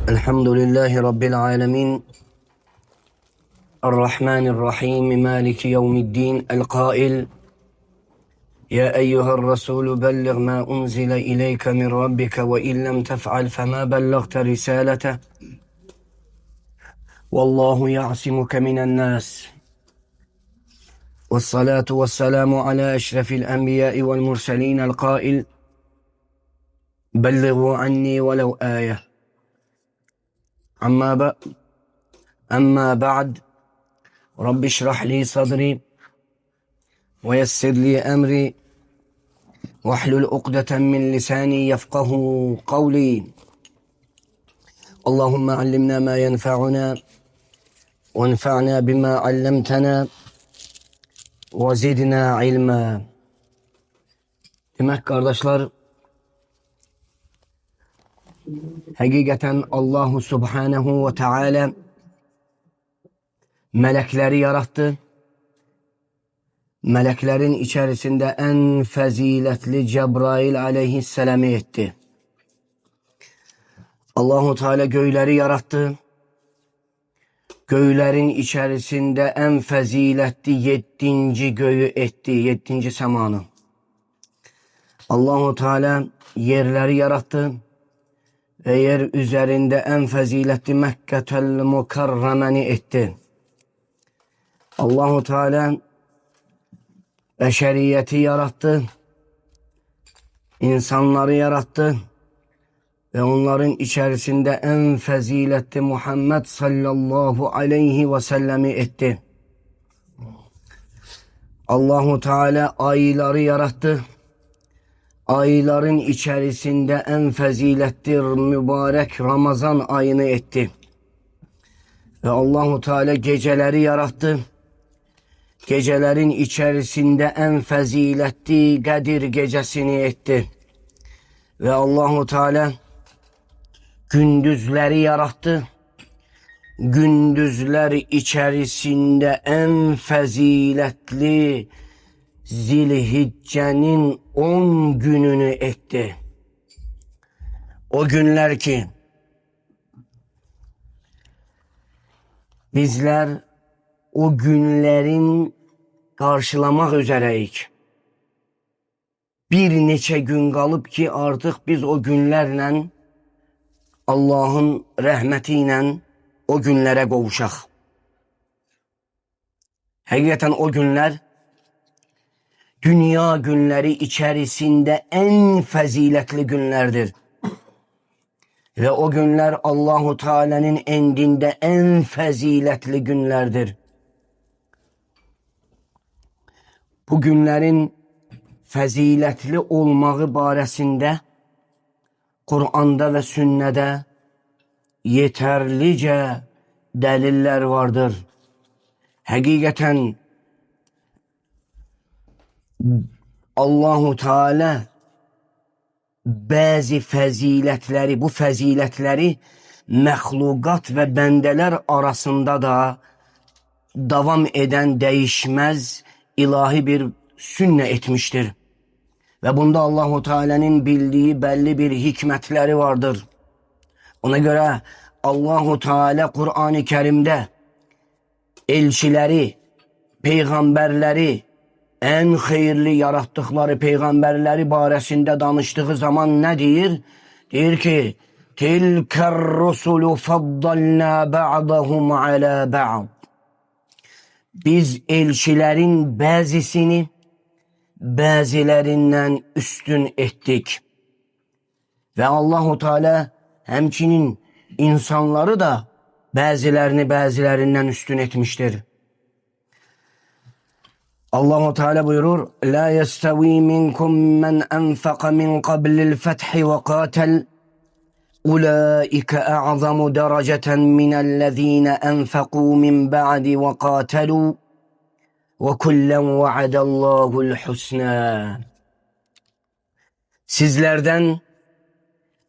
الحمد لله رب العالمين الرحمن الرحيم مالك يوم الدين القائل يا أيها الرسول بلغ ما أنزل إليك من ربك وإن لم تفعل فما بلغت رسالته والله يعصمك من الناس والصلاة والسلام على أشرف الأنبياء والمرسلين القائل بلغوا عني ولو آية أما بعد رب اشرح لي صدري ويسر لي أمري واحلل عقدة من لساني يفقه قولي اللهم علمنا ما ينفعنا وانفعنا بما علمتنا وزدنا علما. Demek kardeşler, hakikaten Allahu Subhanahu ve Teala melekleri yarattı. Meleklerin içerisinde en faziletli Cebrail aleyhisselam'ı etti. Allahu Teala göğleri yarattı. Göğlerin içerisinde en faziletli 7. göğü etti, 7. semanı. Allahu Teala yerleri yarattı ve yer üzerinde en faziletli Mekke'tel Mukarreme'ni etti. Allahu Teala beşeriyeti yarattı, insanları yarattı ve onların içerisinde en faziletli Muhammed sallallahu aleyhi ve sellem'i etti. Allahu Teala ayları yarattı. Ayların içerisinde en faziletli mübarek Ramazan ayını etti. Ve Allahu Teala geceleri yarattı. Gecelerin içerisinde en faziletli Kadir gecesini etti. Ve Allahu Teala gündüzleri yarattı. Gündüzler içerisinde en faziletli Zilhicce'nin 10 gününü etti. O günler ki bizler o günlerin karşılamak üzereyik. Bir neçe gün kalıp ki artık biz o günlerle Allah'ın rahmetiyle o günlere kavuşak. Hakikaten o günler dünya günleri içerisinde en faziletli günlerdir. Ve o günler Allahu Teala'nın indinde en faziletli günlerdir. Bu günlerin faziletli olmağı baresinde Kur'an'da ve sünnede yeterlice deliller vardır. Hakikaten Allahu Teala bazı faziletleri, bu faziletleri mehlukat ve bendeler arasında da devam eden değişmez ilahi bir sünne etmiştir. Ve bunda Allahu Teala'nın bildiği belli bir hikmetleri vardır. Ona göre Allahu Teala Kur'an-ı Kerim'de elçileri, peygamberleri, en hayırlı yarattıkları peygamberleri baresinde danıştığı zaman ne deyir? Deyir ki tilker rusulu faddalna ba'dahum ala ba'd. Biz elçilerin bazısını bazılarından üstün ettik. Ve Allahu Teala hemçinin insanları da bazılarını bazılarından üstün etmiştir. Allahu Teala buyurur: "La yestavi minkum men enfaka min qablil fethi ve qatel. Ulaika a'zamu dereceten minellezine enfakû min ba'di ve qatelû. Ve kullen va'adallahu'l husna." Sizlerden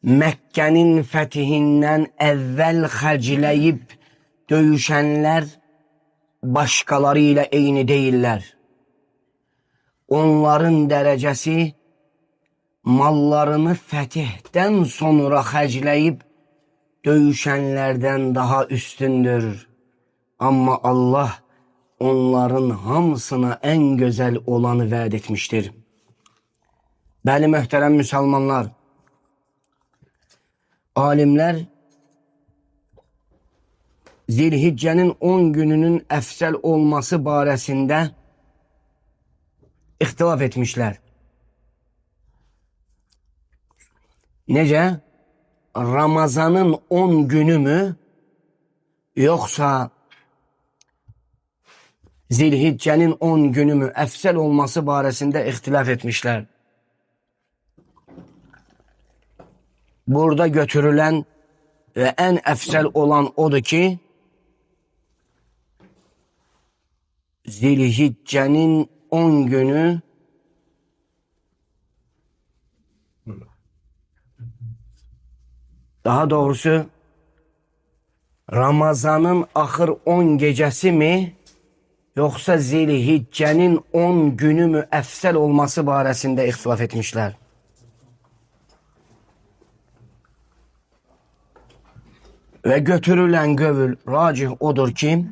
Mekke'nin fethinden evvel harcayıp dövüşenler başkalarıyla aynı değiller. Onların derecesi mallarını fetihten sonra harcayıp döyüşenlerden daha üstündür. Ama Allah onların hamısına en güzel olanı vaad etmiştir. Bəli, möhtərəm müsəlmanlar, alimlər Zilhiccənin 10 gününün əfsəl olması barəsində ixtilaf etmişlər. Necə? Ramazanın 10 günü mü, yoksa Zilhiccənin 10 günü mü əfsəl olması barəsində ixtilaf etmişlər. Burada götürülen ve en əfsəl olan odur ki, Zilhiccənin 10 günü daha doğrusu Ramazanın axır 10 gecəsi mi, yoksa Zilhiccənin 10 günü mü əfsəl olması barəsində ixtilaf etmişlər. Ve götürülen qövül racih odur ki,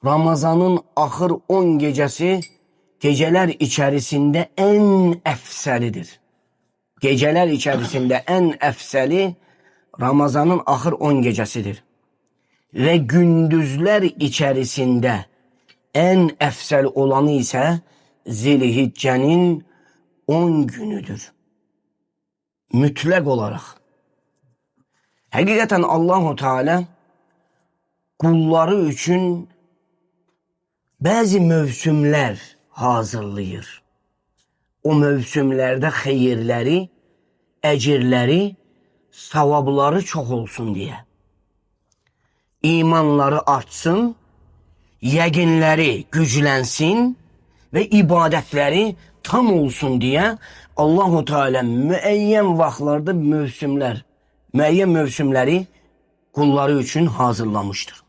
Ramazanın axır 10 gecəsi geceler içerisinde en əfsəlidir. Geceler içerisinde en əfsəli Ramazanın axır 10 gecəsidir. Ve gündüzler içerisinde en əfsəl olanı ise Zilhiccənin 10 günüdür. Mütləq olarak. Həqiqətən Allahu Teala kulları üçün bazı mövsümlər hazırlayır. O mövsümlərdə xeyirləri, əcirləri, savabları çox olsun diye. İmanları artsın, yəqinləri güclənsin ve ibadetleri tam olsun diye Allahu Teala müəyyən vaxtlarda müəyyən mövsümləri kulları üçün hazırlamıştır.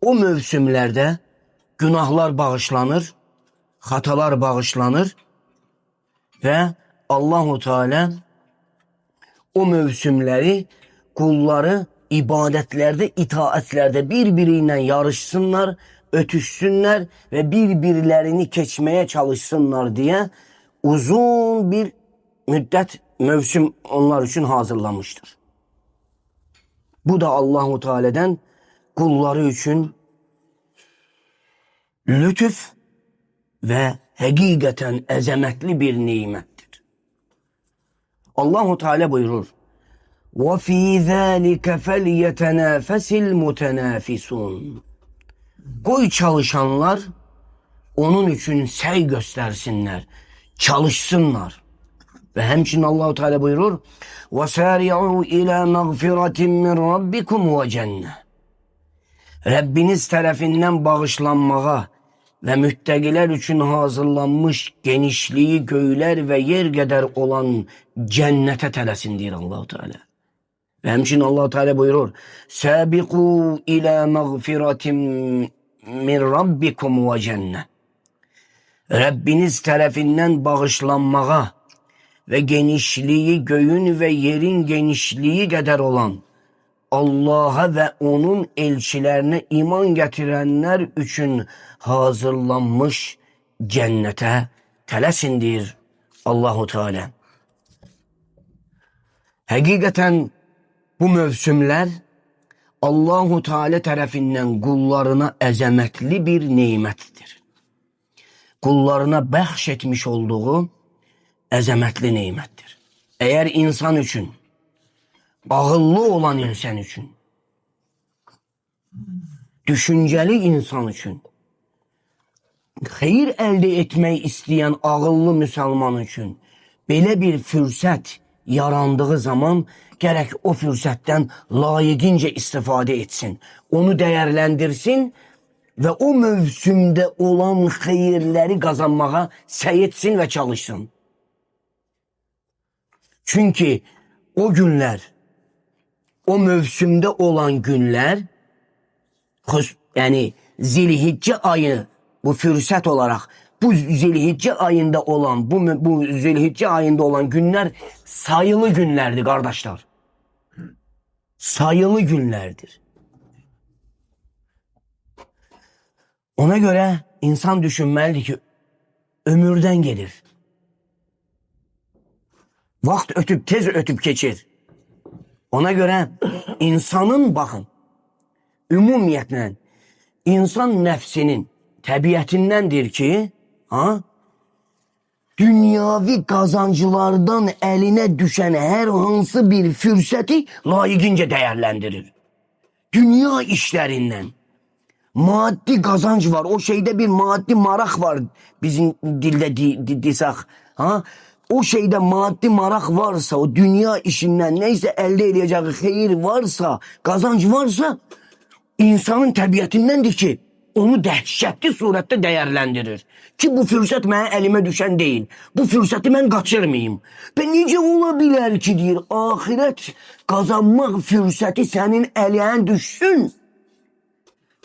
O mövsümlərdə günahlar bağışlanır, hatalar bağışlanır ve Allahu Teala o mövsümləri kulları ibadetlerde, itaatlerde birbiriyle yarışsınlar, ötüşsünler ve birbirlerini keçmeye çalışsınlar diye uzun bir müddet mevsim onlar için hazırlamıştır. Bu da Allahu Teala'dan kulları için lütuf ve hakikaten ezametli bir nimettir. Allahu Teala buyurur: وَفِي ذَٰلِكَ فَلْيَتَنَافَسِ الْمُتَنَافِسُونَ. Koy çalışanlar onun için səy göstersinler, çalışsınlar. Ve hemçinin Allahu Teala buyurur: وَسَارِعُوا إِلَى مَغْفِرَةٍ مِّنْ رَبِّكُمْ وَجَنَّةٍ. Rabbiniz tarafından bağışlanmağa ve müttegiler için hazırlanmış genişliği göyler ve yer kadar olan cennete tələsin deyir Allahu Teala. Ve hemçinin Allahu Teala buyurur: "Sabiqu ila mağfiratin min rabbikum ve cennet." Rabbiniz tarafından bağışlanmağa ve genişliği göğün ve yerin genişliği kadar olan Allah'a ve onun elçilerine iman getirenler için hazırlanmış cennete tələsindir Allahu Teala. Hakikaten bu mevsimler Allahu Teala tarafından kullarına əzəmətli bir nimettir. Kullarına bəxş etmiş olduğu əzəmətli nimettir. Eğer insan için, ağıllı olan insan için, düşünceli insan için, xeyir elde etmeyi isteyen ağıllı Müslüman için belə bir fürsət yarandığı zaman gerek o fürsətten layıkınca istifade etsin. Onu değerlendirsin ve o mövsümde olan xeyirleri kazanmağa səy etsin ve çalışsın. Çünkü o günler, o mövsümde olan günler, yani Zilhicce ayı bu fürsət olarak, bu Zilhicce ayında olan, bu Zilhicce ayında olan günler sayılı günlerdi kardeşler. sayılı günlerdir. Ona göre insan düşünmelidir ki ömürden gelir. Vaxt ötüb, tez ötüb keçir. Ona göre insanın bakın, ümumiyyətlə insan nəfsinin təbiətindendir ki, dünyavi kazancılardan eline düşen her hansı bir fürsəti layiqincə değerlendirir. Dünya işlerinden maddi kazanç var. O şeyde bir maddi marak var. Bizim dilde desək. O şeyde maddi marak varsa, o dünya işinden neyse elde edeceği xeyir varsa, kazanç varsa insanın təbiətindendir ki onu dəhşətli surette değerlendirir. Ki bu fürsət mənə elime düşen değil. Bu fürsəti mən kaçırmayayım. Və necə ola bilər ki deyir, ahiret kazanmaq fürsəti sənin əlinə düşsün.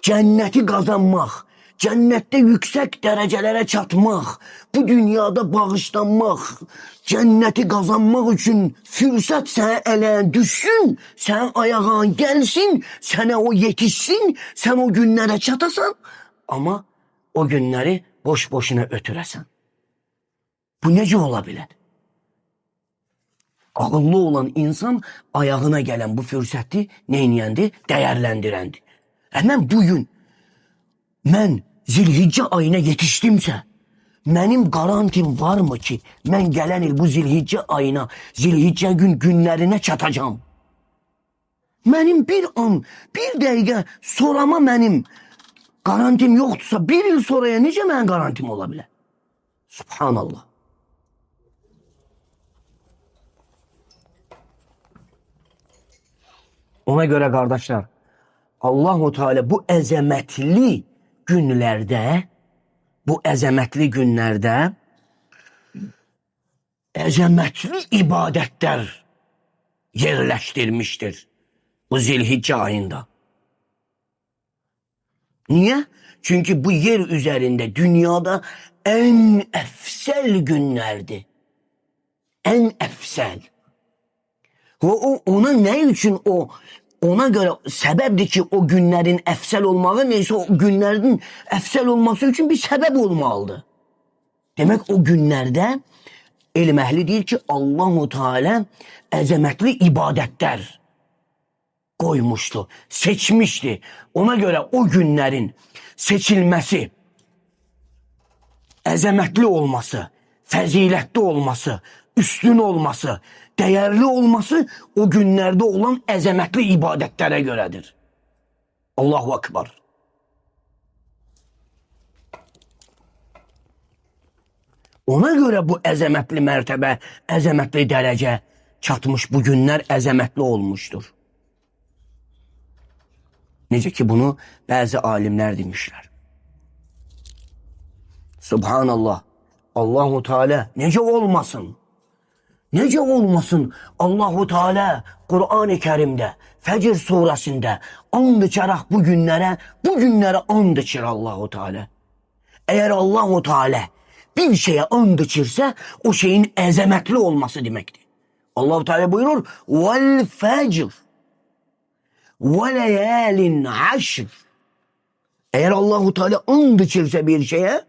Cenneti kazanmaq, cennette yüksek derecelere çatmaq, bu dünyada bağışlanmaq, cenneti kazanmaq için fürsət sənə əlinə düşsün, sən ayağın gelsin, sənə o yetişsin, sen o günlere çatasan, ama o günleri boş boşuna ötürəsən. Bu necə ola bilər? Ağıllı olan insan ayağına gelen bu fürsəti neyniyəndi? Değerlendirendi. Hemen bugün mən Zilhicce ayına yetiştimsə, mənim garantim var mı ki, mən gələn il bu Zilhicce ayına, Zilhicce günlerine çatacağım? Mənim bir an, bir dəqiqə sorama mənim garantim yoktursa, bir yıl sonraya necə mənim garantim ola bilər? Subhanallah. Ona göre kardeşler, Allah-u Teala bu əzəmətli günlerde, əzəmətli ibadetler yerleştirmiştir bu Zilhicce ayında. Niye? Çünkü bu yer üzerinde dünyada en efsel günlerdi. En efsel. Ve ona ne için ona göre sebepti ki o günlerin efsel olmağı, neyse o günlerin efsel olması için bir sebep olmalıdır. Demek o günlerde elm ehli değil ki Allah-u Teala əzəmətli ibadetler koymuştu, seçmişti. Ona göre o günlerin seçilmesi, əzəmətli olması, fəzilətli olması, üstün olması, değerli olması o günlerde olan əzəmətli ibadetlere göredir. Allahu Ekber. Ona göre bu əzəmətli mərtəbə, əzəmətli derece çatmış, bu günler əzəmətli olmuştur. Necə ki bunu bazı alimler demişler. Subhanallah. Allahu Teala necə olmasın? Necə olmasın? Allahu Teala Kur'an-ı Kerim'de, Fecr suresinde and içerek bu günlere and içir Allahu Teala. Eğer Allahu Teala bir şeye and içirse o şeyin əzəmətli olması demektir. Allahu Teala buyurur: "Vel fecr ve leyalin aşr." Eğer Allahu Teala and içirse bir şeye,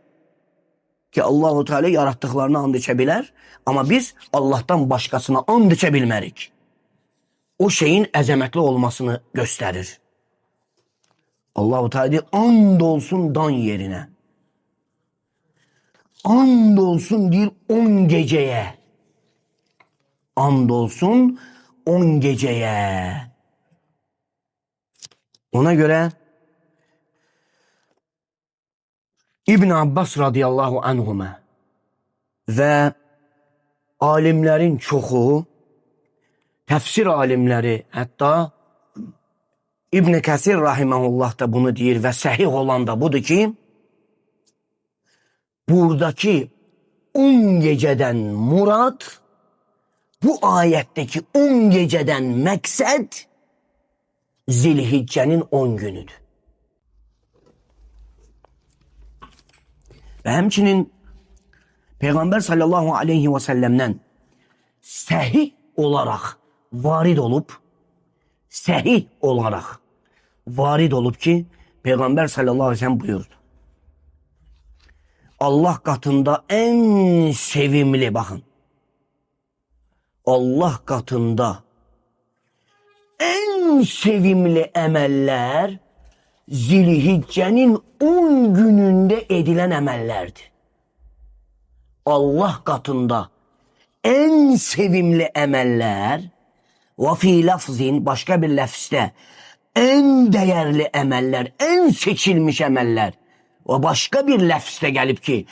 ki Allahu Teala yarattıklarına and içebilir, ama biz Allah'tan başkasına and içebilmerik. O şeyin əzəmətli olmasını gösterir. Allahu Teala diyor, and olsun dan yerine. And olsun diyor 10 geceye. And olsun 10 geceye. Ona göre İbn Abbas radıyallahu anhuma ve alimlerin çoxu, tefsir alimleri, hatta İbn Kesir rahimehullah da bunu deyir ve sahih olan da budur ki, buradaki 10 geceden murat, bu ayetteki 10 geceden məqsəd Zilhicce'nin 10 günüdür. Ve hemçinin Peygamber sallallahu aleyhi ve sellem'den sahih olarak varid olup səhih olaraq varid olub ki, Peyğəmbər sallallahu aleyhi ve sellem buyurdu. Allah katında en sevimli, bakın, Allah katında en sevimli emeller Zilhicce'nin 10 gününde edilen emellerdi. Allah katında en sevimli emeller ve fi lafzin, başka bir lafzde en değerli emeller, en seçilmiş emeller ve başka bir lafzde gelip ki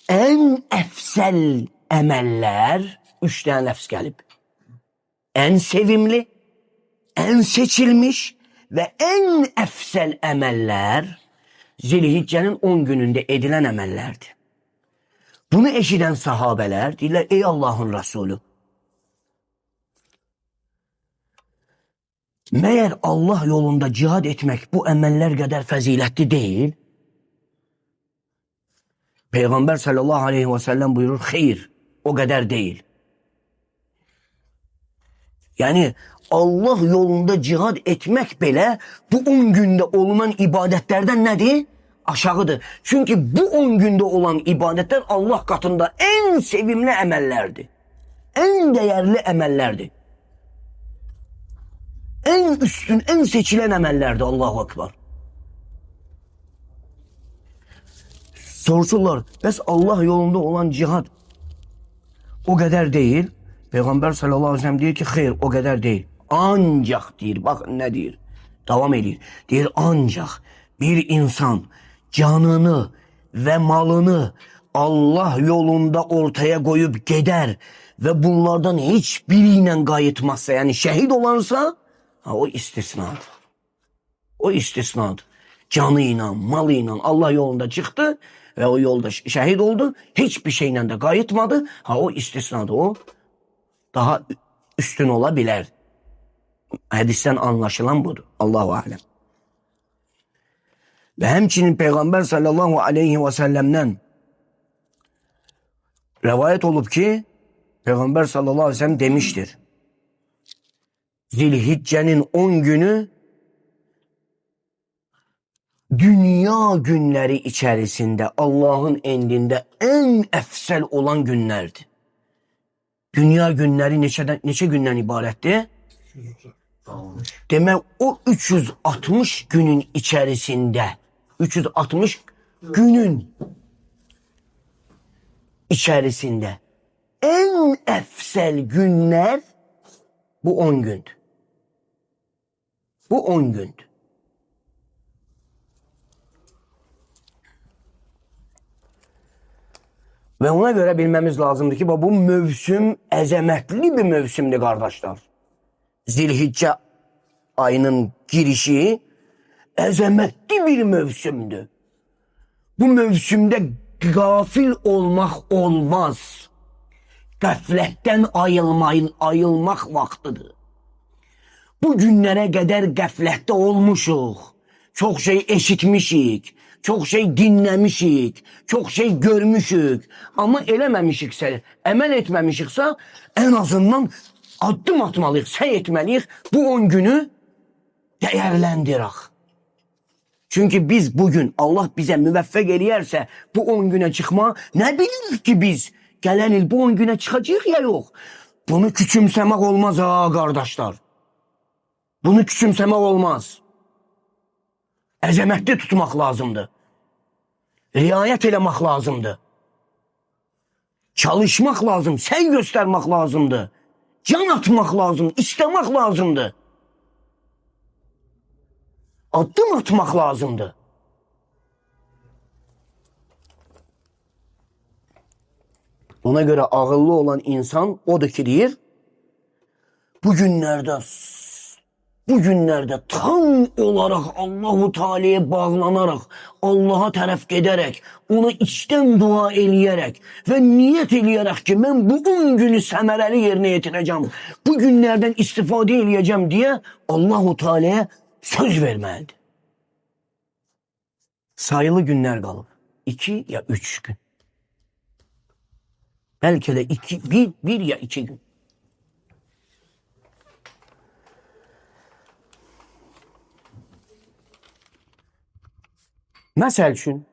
en efsel emeller, 3 tane lafz gelip en sevimli, en seçilmiş ve en efsel emeller Zilhicce'nin 10 gününde edilen emellerdi. Bunu eşiden sahabeler deyirlər, ey Allah'ın Resulü, meğer Allah yolunda cihad etmek bu emeller kadar faziletli değil? Peygamber sallallahu aleyhi ve sellem buyurur, hayır, o kadar değil. Yani Allah yolunda cihad etmek bile bu 10 günde olunan ibadetlerden nedir? Aşağıdır. Çünkü bu 10 günde olan ibadetler Allah katında en sevimli emellerdi. En değerli emellerdi. En üstün, en seçilen emellerdi. Allahu Ekber. Sorsunlar, bəs Allah yolunda olan cihad o kadar değil. Peygamber sallallahu aleyhi ve sellem diyor ki, hayır, o kadar değil. Ancak deyir, bakın ne deyir, devam edir. Deyir, ancak bir insan canını ve malını Allah yolunda ortaya koyup gider ve bunlardan hiçbiriyle kayıtmazsa, yani şehit olansa, o istisnadır. O istisnadır. Canıyla, malıyla Allah yolunda çıktı ve o yolda şehit oldu. Hiçbir şeyle de kayıtmadı. O istisnadır. O daha üstün olabilir. Hadisten anlaşılan budur. Allahu alem. Ve hemçinin Peygamber sallallahu aleyhi ve sellem'den rivayet olup ki Peygamber sallallahu aleyhi ve sellem demiştir. Zilhicce'nin 10 günü dünya günleri içerisinde Allah'ın indinde en efsel olan günlerdi. Dünya günleri neçe günden ibaretti? Demek o 360 günün içerisinde, 360 günün içerisinde en efsel günler bu 10 gündü. Bu 10 gündü. Ve ona göre bilmemiz lazımdı ki bu mevsim əzəmətli bir mevsimdi kardeşler. Zilhicce ayının girişi əzəmətli bir mevsimdi. Bu mevsimde gafil olmak olmaz. Gafletten ayılmak vaktidir. Bu günlere kadar gaflette olmuşuq. Çok şey eşitmişik. Çok şey dinlemişik. Çok şey görmüşük. Ama eləməmişiksə, əməl etməmişiksə, en azından addım atmalıyıq, səy etməliyik. Bu 10 günü değerlendirək. Çünkü biz bugün Allah bize müvəffəq eləyərsə bu 10 güne çıkma, ne bilirik ki biz gələn il bu 10 güne çıkacağıq ya yok. Bunu küçümsəmək olmaz ha kardeşler. Bunu küçümsəmək olmaz. Əzəmətli tutmaq lazımdır. Riayət eləmək lazımdır. Çalışmaq lazım, səy göstərmək lazımdır. Can atmaq lazım, istəmək lazımdır. Addım atmaq lazımdır. Ona göre ağıllı olan insan odur ki deyir, bugünlerde tam olarak Allahu Teala'ya bağlanarak, Allah'a taraf giderek, ona içten dua eləyerek ve niyet eləyerek ki ben bu 10 günü səmərəli yerine yetireceğim, bu günlerden istifade eləyəcəm diye Allahu Teala'ya söz verməlidir. Sayılı günler qalıb. 2 ya 3 gün. Belki de bir ya 2 gün. Məsəl üçün,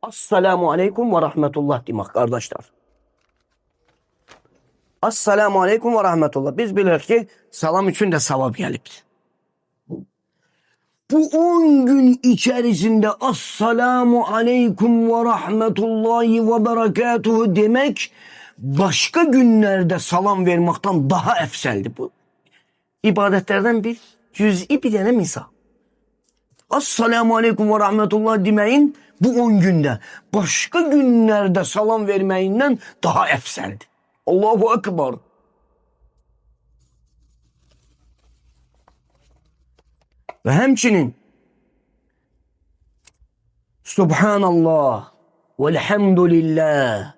Assalamu aleykum və rahmetullah demək, qardaşlar. Assalamu aleykum və rahmetullah. Biz bilirik ki, salam üçün də savab gəlibdir. Bu 10 gün içerisinde Assalamu aleykum ve rahmetullahi ve berekatuhu demek başka günlerde salam vermekten daha efseldi bu. İbadetlerden bir cüz'i bir tane misal. Assalamu aleykum ve rahmetullah demeyin bu 10 günde başka günlerde salam vermeyinden daha efseldi. Allahu Ekber. Ve hemçinin Subhanallah velhamdülillah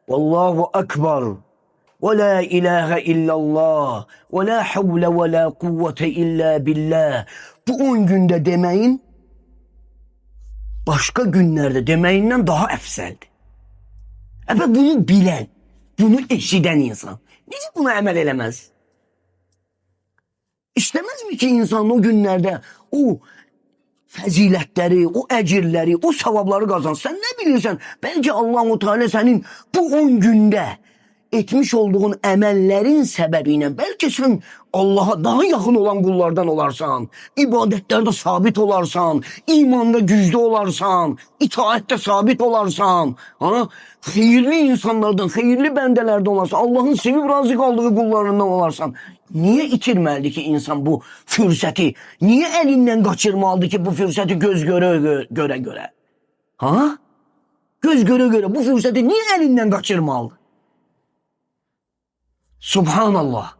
vallahu ekber ve la ilahe illallah ve la havle ve la kuvvete illa billah. Bu 10 günde demeyin başka günlerde demeyinden daha efseldi. Evet, bunu bilen, bunu eşiden insan niye buna emel elemez? İstemez mi ki insan o günlerde o fəzilətləri, o əcirləri, o savabları qazansın? Sən nə bilirsən? Bəlkə Allah-u Teala sənin bu 10 gündə etmiş olduğun əməllərin səbəbi ilə bəlkə sən Allaha daha yaxın olan qullardan olarsan, ibadətlərdə sabit olarsan, imanda güclü olarsan, itaətdə sabit olarsan, xeyirli insanlardan, xeyirli bəndələrdən olarsan, Allahın sevib razı qaldığı qullarından olarsan. Niye itirməlidir ki insan bu fürsəti? Niye elinden kaçırmalıdır ki bu fürsəti göz göre göre? Ha? Göz göre göre bu fürsəti niye elinden kaçırmalıdır? Subhanallah.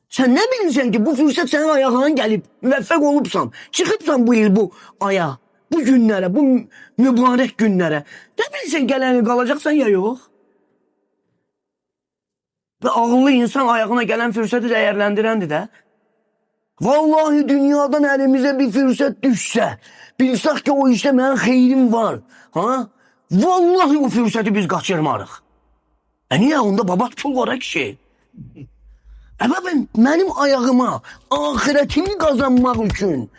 Sen ne bilirsen ki bu fürsət senin ayağına gelip müvəffəq olubsan, çıkıbsan bu il bu aya, bu günlere, bu mübarek günlere. Ne bilirsen geleni kalacaksan ya yok? Ve ağıllı insan ayağına gelen fürsəti değerlendirendi de. Vallahi dünyadan elimize bir fürsət düşse, bilsək ki o işte mənim xeyrim var. Ha? Vallahi o fürsəti biz kaçırmarıq. Niye? Onda babat pul var ki. Benim ayağıma ahiretimi kazanmak için,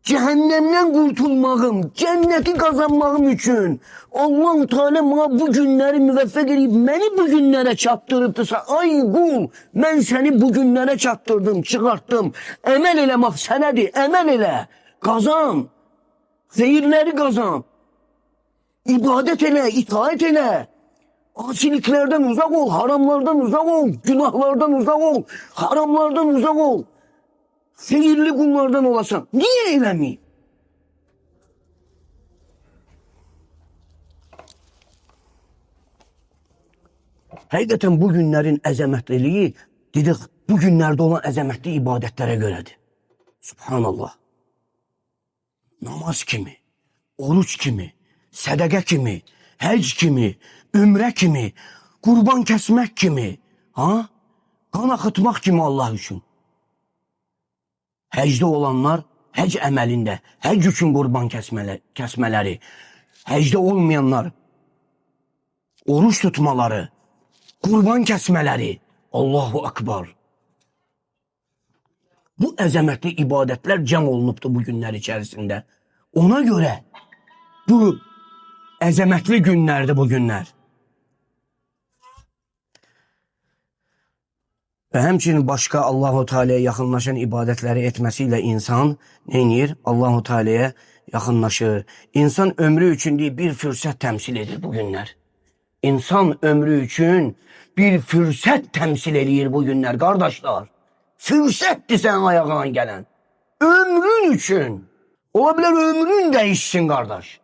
cehennemden kurtulmağım, cenneti kazanmağım için Allah-u Teala bana bu günleri müvəffəq edib, beni bu günlere çatdırıbdırsa, ay qul, ben seni bu günlere çatdırdım, çıkarttım. Emel eləmək sənədir, emel elə, kazan, xeyirləri kazan, ibadet elə, itaat elə. Asiliklerden uzak ol, haramlardan uzak ol, günahlardan uzak ol, haramlardan uzak ol. Seyirli kullardan olasan. Niye eylemeyeyim? Hakikaten bu günlerin əzəmətliliyi, dedik, bu günlerde olan əzəmətli ibadetlərə görədir. Subhanallah. Namaz kimi, oruç kimi, sədəqə kimi, həc kimi, ümrə kimi, qurban kəsmək kimi, qan axıtmaq kimi Allah üçün. Həcdə olanlar həc əməlində, həc üçün qurban kəsmələri, həcdə olmayanlar oruç tutmaları, qurban kəsmələri, Allahu Akbar. Bu əzəmətli ibadətlər cəm olunubdur bu günlər içərisində. Ona görə bu əzəmətli günlərdir bu günlər. Və həmçinin başqa Allah-u Teala'ya yaxınlaşan ibadətləri etməsiyle insan neynir? Allah-u Teala'ya yaxınlaşır. İnsan ömrü üçün bir fürsət təmsil edir bu günlər. İnsan ömrü üçün bir fürsət təmsil edir bu günlər, qardaşlar. Fürsətdir sən ayağına gələn. Ömrün üçün. Ola bilər ömrün dəyişsin, qardaş.